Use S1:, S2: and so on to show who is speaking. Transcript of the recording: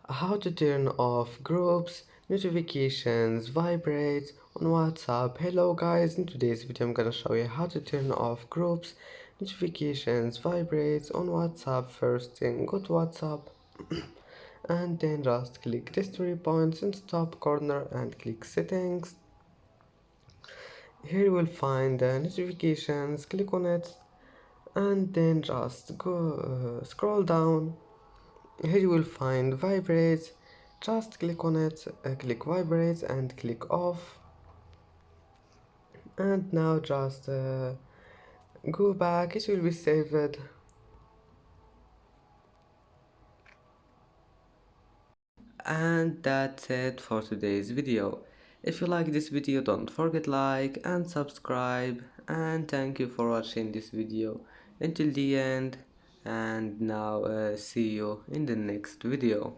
S1: How to turn off groups, notifications, vibrates on WhatsApp. Hello guys, in today's video I'm gonna show you how to turn off groups, notifications, vibrates on WhatsApp. First thing, go to WhatsApp and then just click these 3 points in top corner and click settings. Here you will find the notifications, click on it and then just go scroll down. Here you will find vibrates, just click on it, click vibrates and click off, and now just go back, it will be saved. And that's it for today's video. If you like this video, don't forget like and subscribe, and thank you for watching this video until the end. And now see you in the next video.